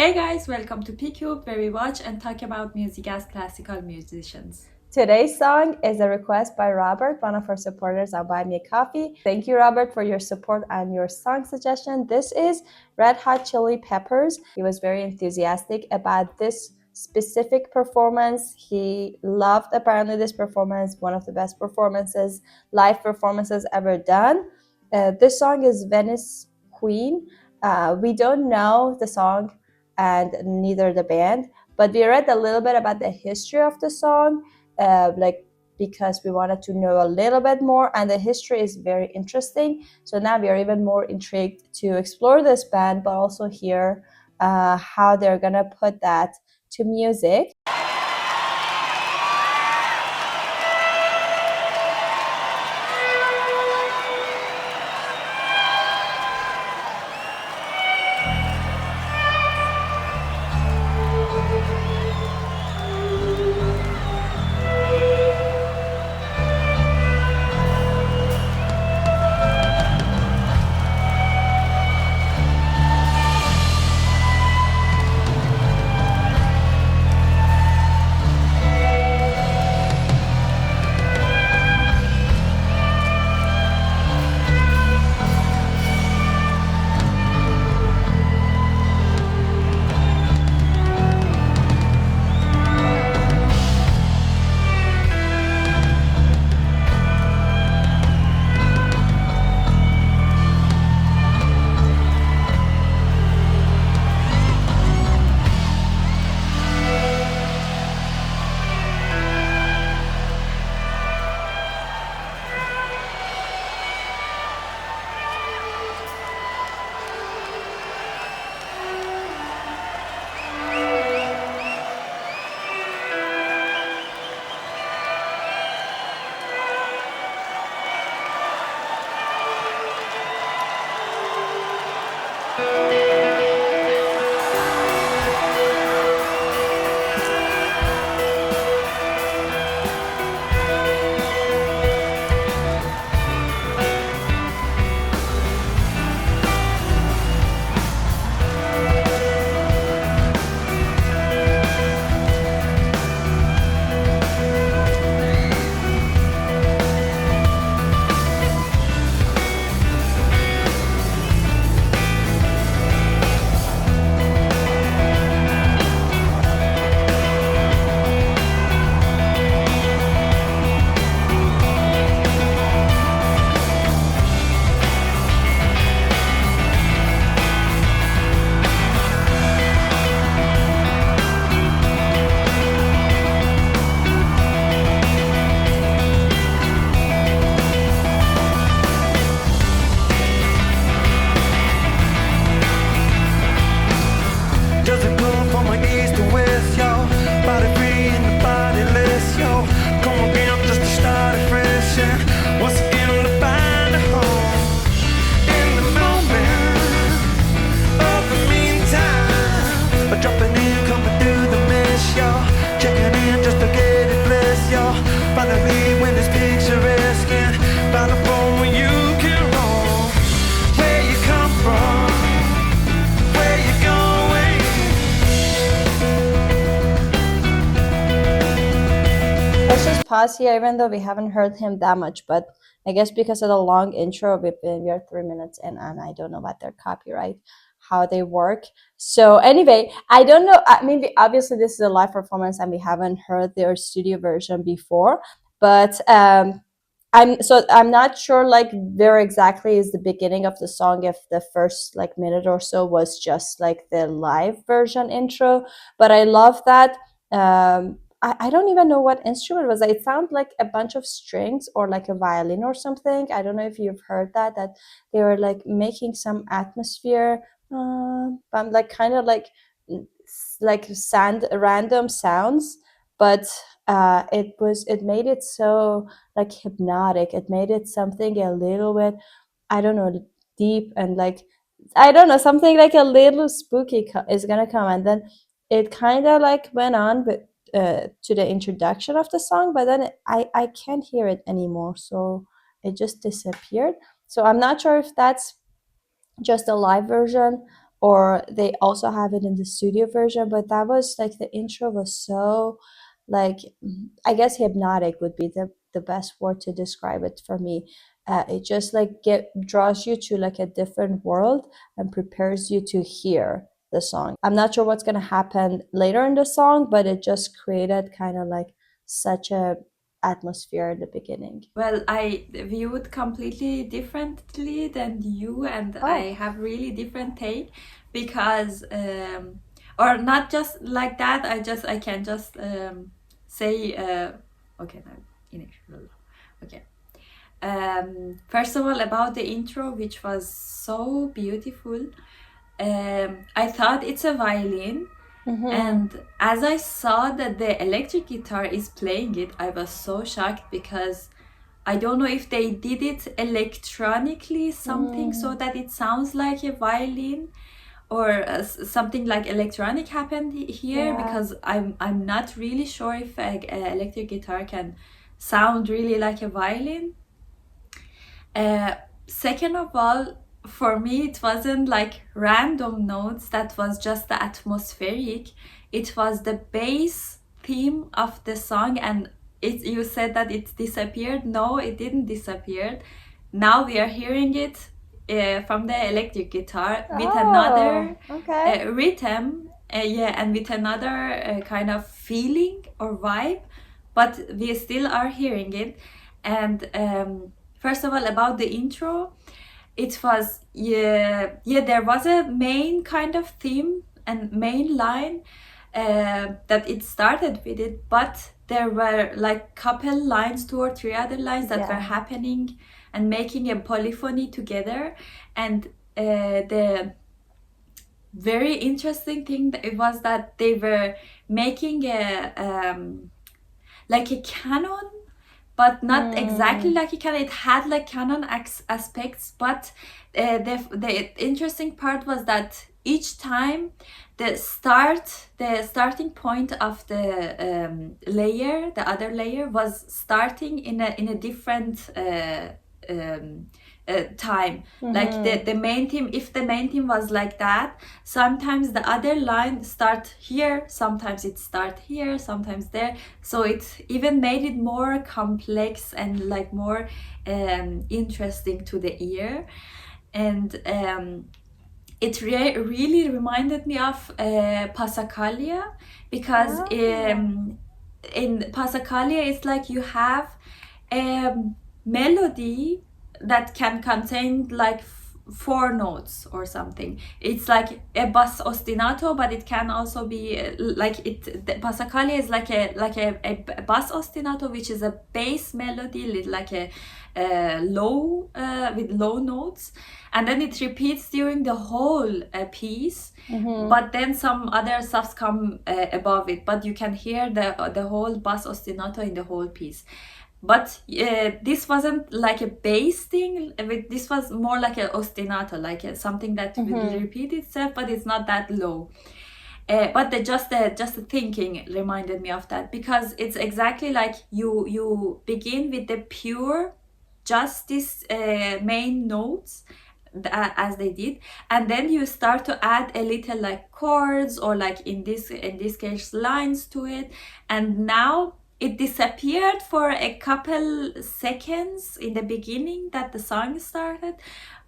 Hey guys, welcome to PCube, where we watch and talk about music as classical musicians. Today's song is a request by Robert, one of our supporters on Buy Me a Coffee. Thank you, Robert, for your support and your song suggestion. This is Red Hot Chili Peppers. He was very enthusiastic about this specific performance. He loved apparently this performance, one of the best performances, live performances ever done. This song is Venice Queen. We don't know the song and neither the band, but we read a little bit about the history of the song, because we wanted to know a little bit more, and the history is very interesting. So now we are even more intrigued to explore this band, but also hear how they're gonna put that to music. Let's just pause here, even though we haven't heard him that much, but I guess because of the long intro, we are 3 minutes in, and I don't know about their copyright, how they work. So anyway, I don't know. I mean, obviously this is a live performance, and we haven't heard their studio version before, but I'm not sure like where exactly is the beginning of the song, if the first like minute or so was just like the live version intro, but I love that. I don't even know what instrument it was. It sounded like a bunch of strings or like a violin or something. I don't know if you've heard that they were like making some atmosphere, but like kind of like random sounds, but it made it so like hypnotic. It made it something a little bit, I don't know, deep, and like I don't know, something like a little spooky is gonna come, and then it kind of like went on with to the introduction of the song, but then I can't hear it anymore, so it just disappeared. So I'm not sure if that's just a live version or they also have it in the studio version, but that was like the intro was so like I guess hypnotic would be the best word to describe it for me. It just like get draws you to like a different world and prepares you to hear the song. I'm not sure what's gonna happen later in the song, but it just created kind of like such a atmosphere in the beginning. Well, I view it completely differently than you, and I Oh. have really different take because, or not just like that. I can just say, okay, now initial, okay. First of all, about the intro, which was so beautiful. I thought it's a violin, and as I saw that the electric guitar is playing it, I was so shocked because I don't know if they did it electronically, something so that it sounds like a violin, or something like electronic happened here, Yeah. because I'm not really sure if a electric guitar can sound really like a violin. Second of all, for me, it wasn't like random notes that was just the atmospheric. It was the bass theme of the song, and you said that it disappeared. No, it didn't disappear. Now we are hearing it from the electric guitar with another Okay. rhythm, yeah, and with another kind of feeling or vibe, but we still are hearing it. And first of all, about the intro, it was, yeah, there was a main kind of theme and main line that it started with it, but there were like couple lines, 2 or 3 other lines that were happening and making a polyphony together. And the very interesting thing it was that they were making a like a canon, but not exactly like a canon. It had like canon aspects, but the interesting part was that each time the starting point of the layer, the other layer, was starting in a different um, time. Like the main theme, if the main theme was like that, sometimes the other line start here, sometimes it start here, sometimes there. So it even made it more complex and like more interesting to the ear. And it really reminded me of Passacaglia, because in Passacaglia it's like you have a melody that can contain like 4 notes or something. It's like a bass ostinato, but it can also be like it. The Passacaglia is like a bass ostinato, which is a bass melody, like a low with low notes, and then it repeats during the whole piece. But then some other stuffs come above it, but you can hear the whole bass ostinato in the whole piece. But this wasn't like a bass thing. This was more like an ostinato, like something that will repeat itself, but it's not that low. But just the thinking reminded me of that, because it's exactly like you begin with the pure, just these main notes as they did, and then you start to add a little like chords, or like in this case lines to it, and now it disappeared for a couple seconds in the beginning that the song started,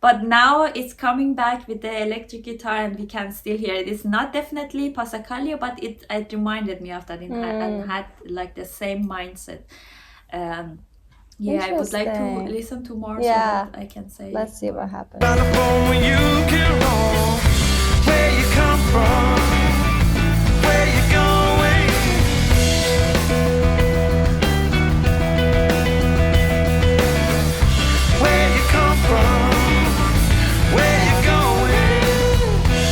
but now it's coming back with the electric guitar and we can still hear it. It's not definitely Passacaglia, but it reminded me of that, and had like the same mindset. Yeah, I would like to Interesting. listen to more, Yeah. so that I can say. Let's see what happens. When you can roll, where you come from, where you going, where you come from, where you going.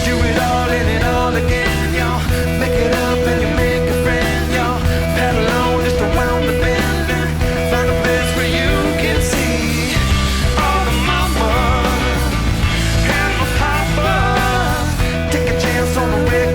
Do it all and it all again, y'all. Make it up and you make a friend, y'all. Paddle on just around the bend and find a place where you can see all the mama and the papa. Take a chance on the way.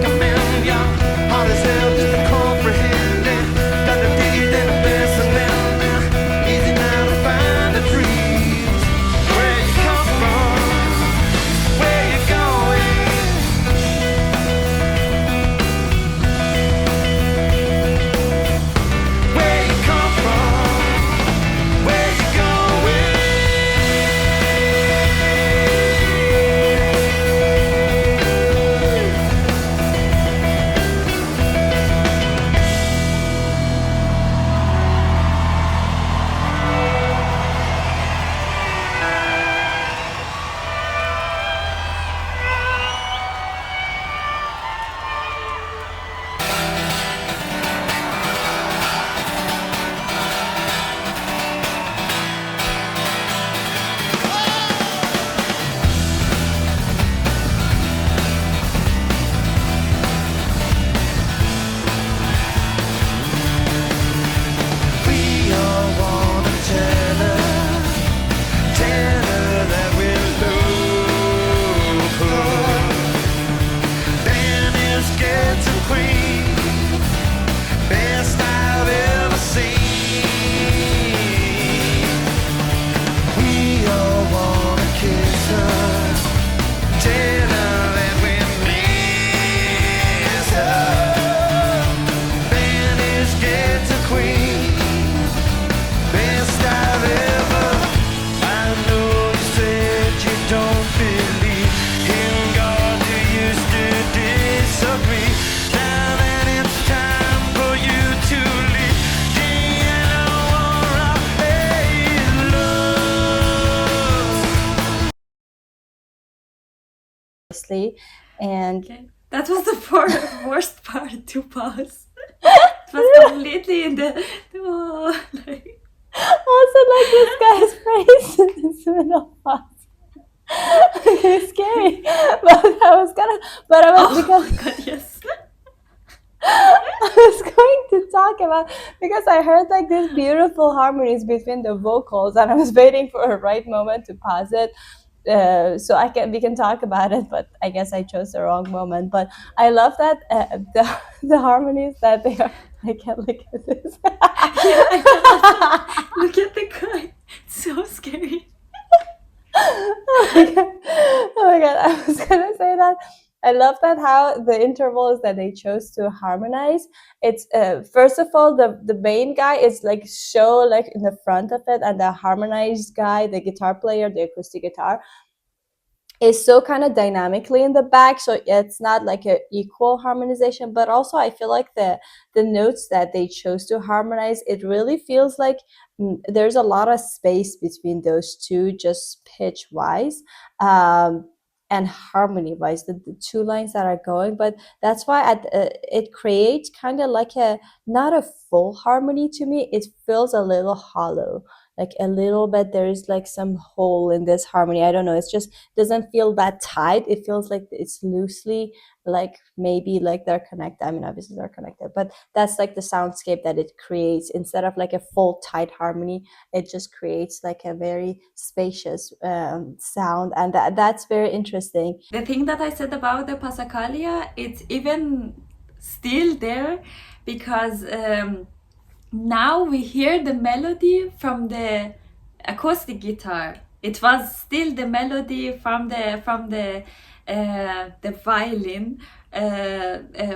closely. And Okay. That was the worst part to pause. It was completely in the like, also like this guy's face in this middle part. Okay, scary. But I was gonna, but I was oh because my god, yes. I was going to talk about, because I heard like these beautiful harmonies between the vocals, and I was waiting for a right moment to pause it, so we can talk about it. But I guess I chose the wrong moment. But I love that the harmonies that they are. I can't look at this. Yeah, I can also look at the guy. It's so scary. Oh my god! Oh my god! I was gonna say that I love that how the intervals that they chose to harmonize. It's first of all, the main guy is like so like in the front of it, and the harmonized guy, the guitar player, the acoustic guitar, is so kind of dynamically in the back, so it's not like a equal harmonization. But also I feel like the notes that they chose to harmonize, it really feels like there's a lot of space between those two, just pitch wise, and harmony wise, the two lines that are going. But that's why it creates kind of like a not a full harmony to me. It feels a little hollow, like a little bit there's like some hole in this harmony. I don't know, it's just doesn't feel that tight. It feels like it's loosely, like maybe like they're connected. I mean, obviously they're connected, but that's like the soundscape that it creates. Instead of like a full tight harmony, it just creates like a very spacious sound, and that's very interesting. The thing that I said about the Passacaglia, it's even still there because now we hear the melody from the acoustic guitar. It was still the melody from the violin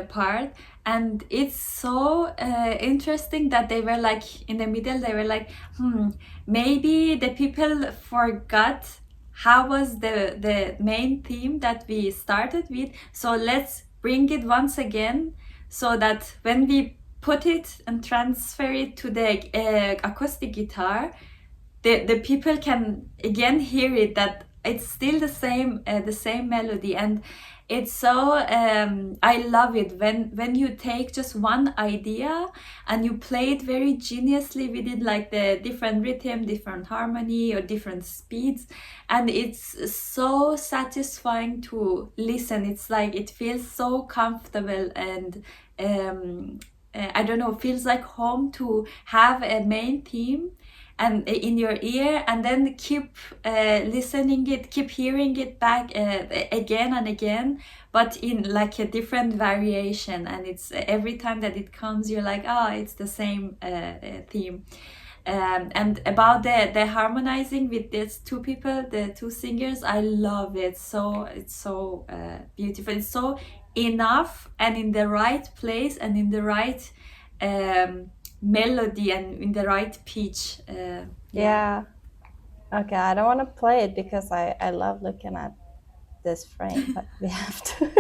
part, and it's so interesting that they were like in the middle. They were like, maybe the people forgot how was the main theme that we started with, so let's bring it once again, so that when we put it and transfer it to the acoustic guitar, the people can again hear it, that it's still the same melody. And it's so I love it when you take just one idea and you play it very geniusly with it, like the different rhythm, different harmony, or different speeds, and it's so satisfying to listen. It's like it feels so comfortable, and I don't know, feels like home to have a main theme and in your ear, and then keep listening it, keep hearing it back again and again, but in like a different variation. And it's every time that it comes, you're like, oh, it's the same theme. And about the harmonizing with these two people, the two singers, I love it. So it's so beautiful. It's so enough and in the right place and in the right melody and in the right pitch. Yeah. Okay, I don't want to play it because I love looking at this frame, but we have to.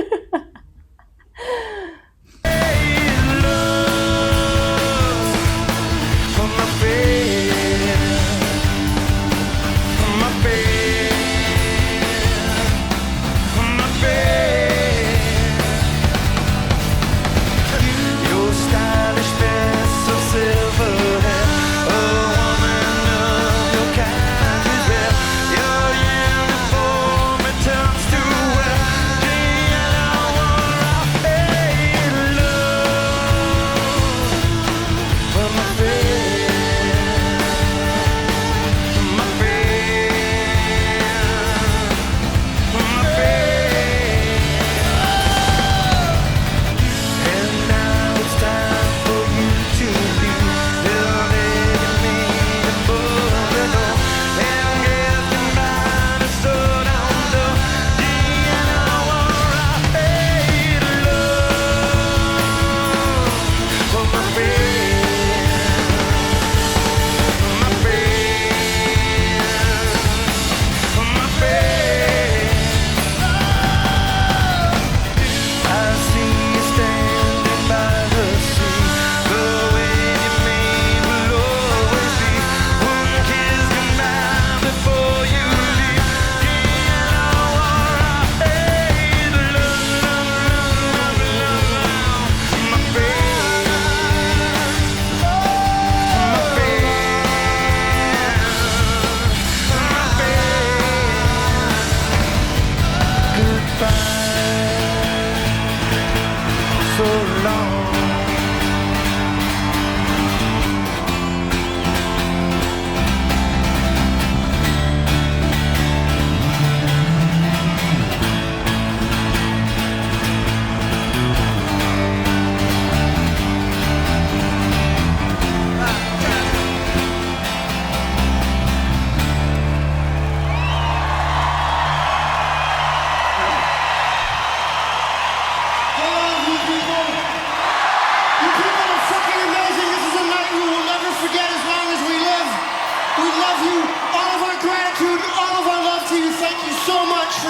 alone.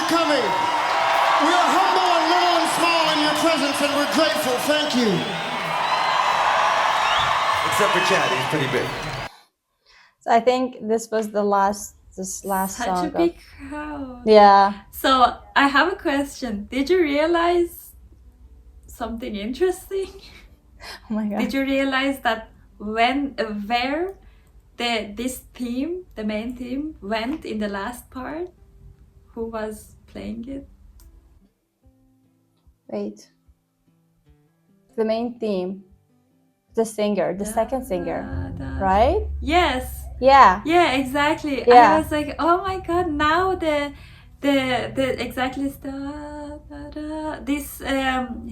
Coming. We are humble and little and small in your presence, and we're grateful. Thank you. Except for Chad, he's pretty big. So I think this was the last Such song. a big crowd. Yeah. So I have a question. Did you realize something interesting? Oh my god. Did you realize that where this theme, the main theme, went in the last part? Who was playing it? Wait. The main theme. The singer, the second singer, right? Yes. Yeah. Yeah, exactly. Yeah. I was like, oh my god, now the exactly this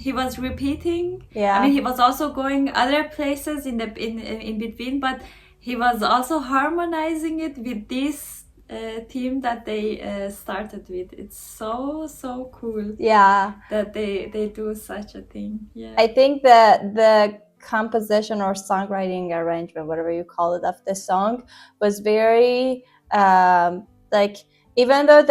he was repeating. Yeah. I mean, he was also going other places in between, but he was also harmonizing it with this theme that they started with. It's so cool. Yeah. That they do such a thing. Yeah. I think that the composition or songwriting arrangement, whatever you call it, of the song was very like, even though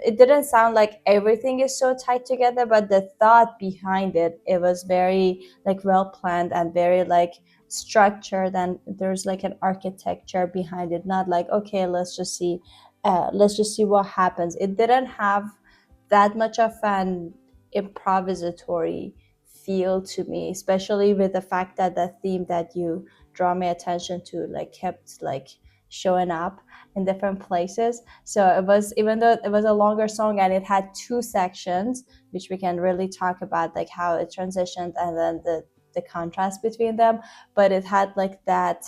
it didn't sound like everything is so tight together, but the thought behind it was very like well planned and very like structured, and there's like an architecture behind it, not like, okay, let's just see what happens. It didn't have that much of an improvisatory feel to me, especially with the fact that the theme that you draw my attention to like kept like showing up in different places. So it was, even though it was a longer song and it had two sections, which we can really talk about, like how it transitioned and then the contrast between them, but it had like that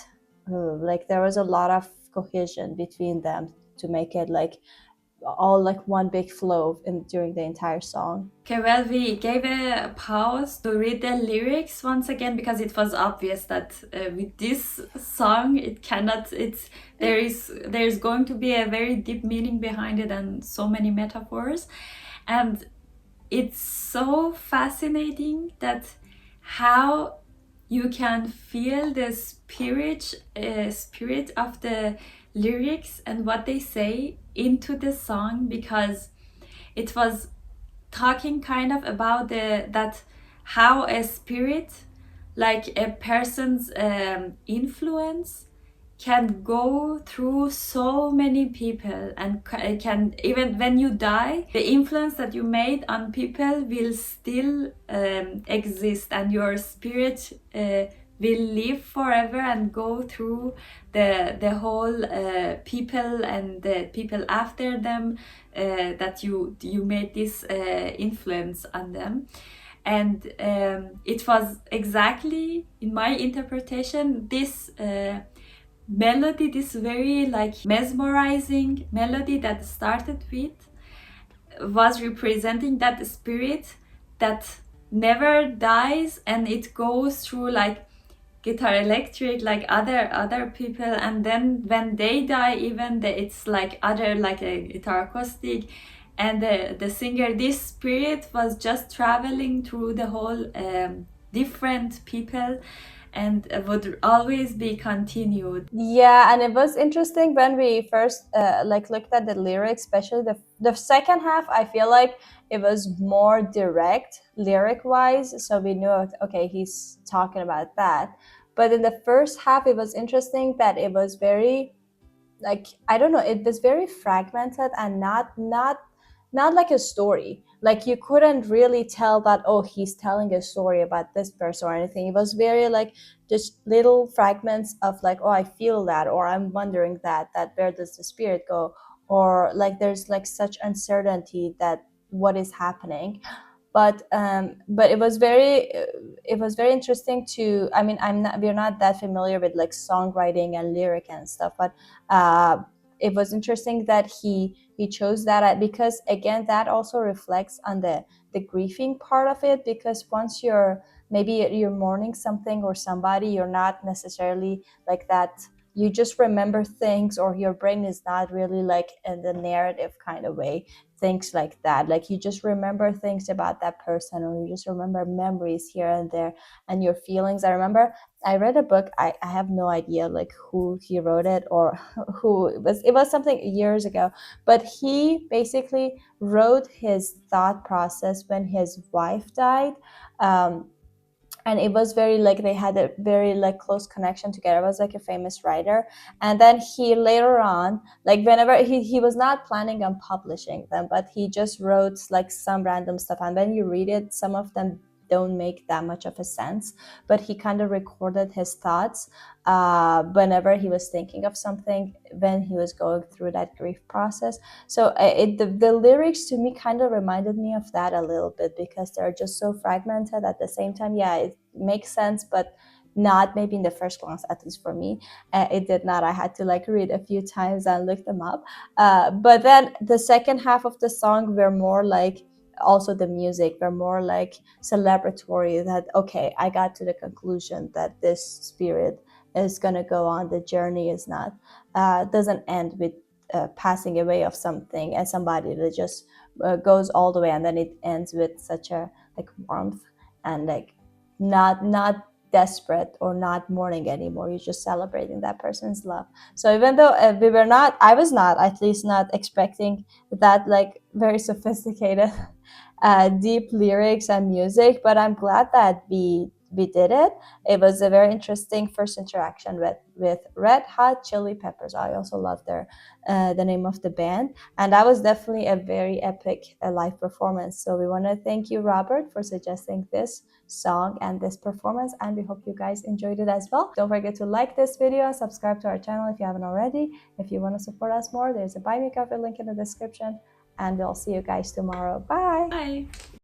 like there was a lot of cohesion between them to make it like all like one big flow during the entire song. Okay, well, we gave a pause to read the lyrics once again because it was obvious that with this song there's going to be a very deep meaning behind it and so many metaphors, and it's so fascinating that how you can feel the spirit of the lyrics and what they say into the song, because it was talking kind of about that how a spirit, like a person's influence, can go through so many people, and can, even when you die, the influence that you made on people will still exist, and your spirit will live forever and go through the whole people and the people after them, that you made this influence on them. And it was exactly, in my interpretation, this melody, this very like mesmerizing melody that started with, was representing that spirit that never dies, and it goes through like guitar electric, like other people, and then when they die, even it's like other, like a guitar acoustic, and the singer, this spirit was just traveling through the whole different people, and would always be continued. Yeah, and it was interesting when we first like looked at the lyrics, especially the second half. I feel like it was more direct lyric wise, so we knew, okay, he's talking about that. But in the first half, it was interesting that it was very, like, I don't know, it was very fragmented and not like a story. Like you couldn't really tell that, oh, he's telling a story about this person or anything. It was very like just little fragments of like, oh, I feel that, or I'm wondering that where does the spirit go, or like there's like such uncertainty that what is happening. but it was very interesting to, I mean, we're not that familiar with like songwriting and lyric and stuff, but it was interesting that he chose that, because again that also reflects on the grieving part of it, because once you're mourning something or somebody, you're not necessarily like that, you just remember things, or your brain is not really like in the narrative kind of way, things like that, like you just remember things about that person, or you just remember memories here and there, and your feelings. I remember I read a book, I have no idea like who he wrote it or who it was something years ago, but he basically wrote his thought process when his wife died. And it was very like they had a very like close connection together. It was like a famous writer, and then he later on, like whenever he was not planning on publishing them, but he just wrote like some random stuff, and when you read it, some of them don't make that much of a sense, but he kind of recorded his thoughts whenever he was thinking of something, when he was going through that grief process. So the lyrics to me kind of reminded me of that a little bit, because they're just so fragmented. At the same time, yeah, it makes sense, but not maybe in the first glance, at least for me. It did not. I had to like read a few times and look them up. But then the second half of the song were more like, also the music were more like celebratory, that okay, I got to the conclusion that this spirit is going to go on, the journey is not doesn't end with passing away of something and somebody, that just goes all the way, and then it ends with such a like warmth, and like not desperate or not mourning anymore, you're just celebrating that person's love. So even though I was not, at least not expecting that like very sophisticated deep lyrics and music, but I'm glad that we did it. It was a very interesting first interaction with Red Hot Chili Peppers. I also love the name of the band, and that was definitely a very epic live performance. So we want to thank you, Robert, for suggesting this song and this performance, and we hope you guys enjoyed it as well. Don't forget to like this video, subscribe to our channel if you haven't already. If you want to support us more, there's a buy me coffee link in the description, and we'll see you guys tomorrow. Bye. Bye.